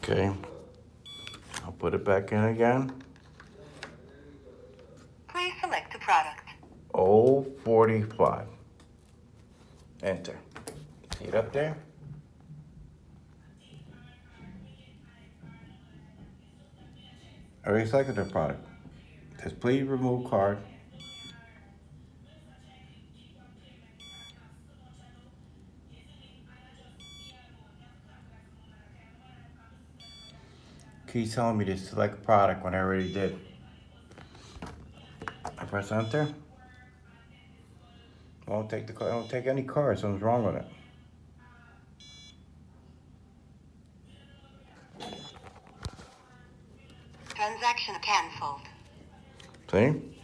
Okay. I'll put it back in again. Please select a product. 045. Enter. See it up there? I already selected the product. It says please remove card. Keeps telling me to select product when I already did. I press enter. I don't take the card. I don't take any card. Something's wrong with it. Transaction cancelled. See?